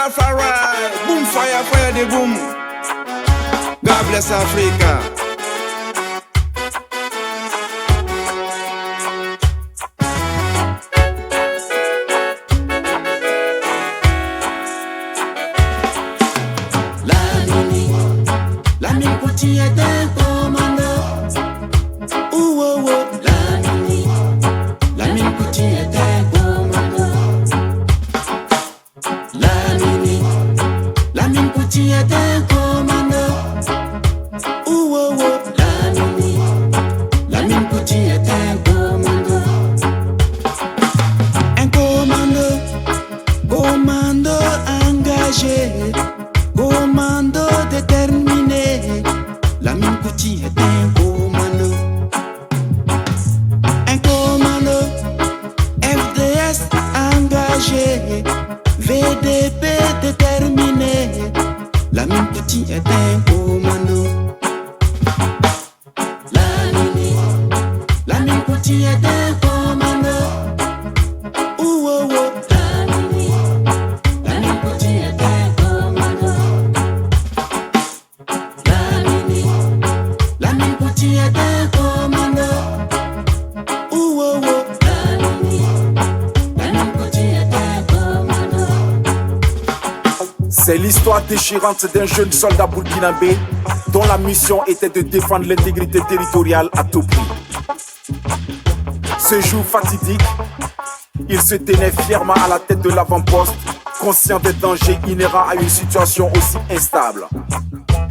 Rastafari, boom, fire, fire, the boom. God bless Africa. Lamine Couty est un commando. Ouh, oh, oh. Lamine Couty est un commando. Lamine Couty est un commando. Ouh, oh, oh. Lamine Couty est un commando. Un commando, commando engagé, commando déterminé. Lamine Couty est un commando. Un commando, FDS engagé, VDP déterminé. Lamine Couty est un commando. Lamine Couty est un commando. Ouh, oh, oh. Lamine Couty est un commando. Lamine Couty est un commando. Ouh, oh, oh. Lamine Couty est un commando. C'est l'histoire déchirante d'un jeune soldat burkinabé dont la mission était de défendre l'intégrité territoriale à tout prix. Ce jour fatidique, il se tenait fièrement à la tête de l'avant-poste, conscient des dangers inhérents à une situation aussi instable.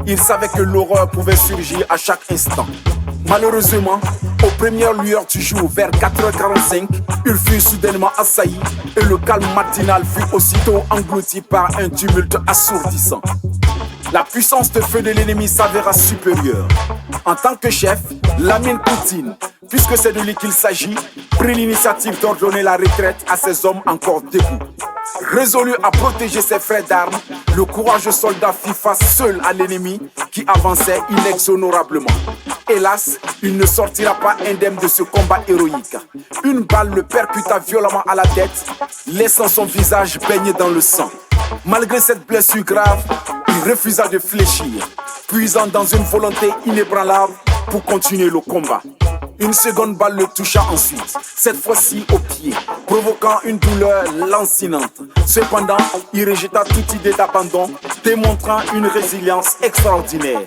Il savait que l'horreur pouvait surgir à chaque instant. Malheureusement, aux premières lueurs du jour, vers 4h45, il fut soudainement assailli et le calme matinal fut aussitôt englouti par un tumulte assourdissant. La puissance de feu de l'ennemi s'avéra supérieure. En tant que chef, Lamine Couty, puisque c'est de lui qu'il s'agit, prit l'initiative d'ordonner la retraite à ses hommes encore debout. Résolu à protéger ses frères d'armes, le courageux soldat fit face seul à l'ennemi qui avançait inexorablement. Hélas, il ne sortira pas indemne de ce combat héroïque. Une balle le percuta violemment à la tête, laissant son visage baigné dans le sang. Malgré cette blessure grave, il refusa de fléchir, puisant dans une volonté inébranlable pour continuer le combat. Une seconde balle le toucha ensuite, cette fois-ci au pied, provoquant une douleur lancinante. Cependant, il rejeta toute idée d'abandon, démontrant une résilience extraordinaire.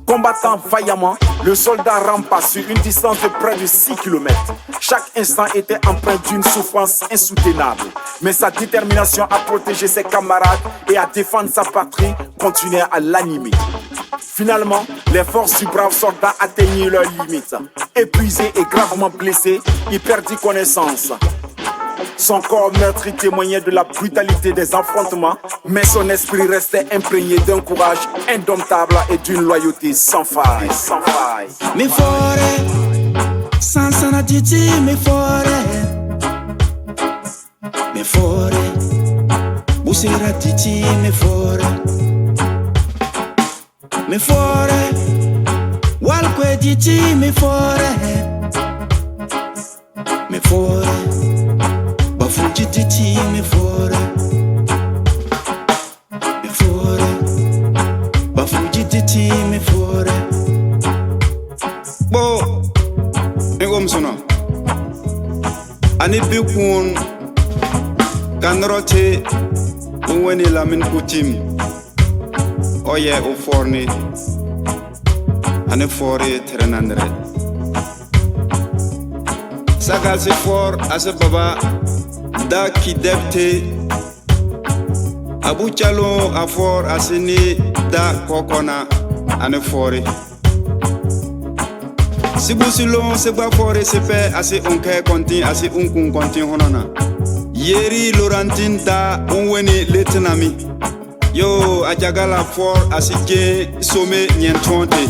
Combattant vaillamment, le soldat rampa sur une distance de près de 6 km. Chaque instant était empreint d'une souffrance insoutenable. Mais sa détermination à protéger ses camarades et à défendre sa patrie continuait à l'animer. Finalement, les forces du brave soldat atteignirent leurs limites. Épuisé et gravement blessé, il perdit connaissance. Son corps meurtri témoignait de la brutalité des affrontements, mais son esprit restait imprégné d'un courage indomptable et d'une loyauté sans faille. Mi fore, sansana titi mi fore. Mi fore, busera titi mi fore. Mi fore, walque titi mi fore. Mi fore, bafuji titi mi fore. Mi fore, bafuji titi mi fore. Bo, ngom sono. Ani bikun kanrote unweni Lamine Couty. Oye o forni. Ani fore terenandre. Sagal se for ase baba da ki depte. Abu chalo a for asini da kokona ani fore. Si busilon se ba fore se pe ase onke konti ase unkun konti honona. Yeri Laurentine da onweni letenami. Yo ajagala for asije some nyentonte.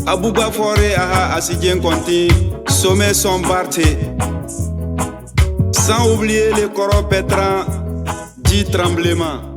Abuba fore aha asije konti some sombarte. Sans oublier les corps pétrants du tremblement.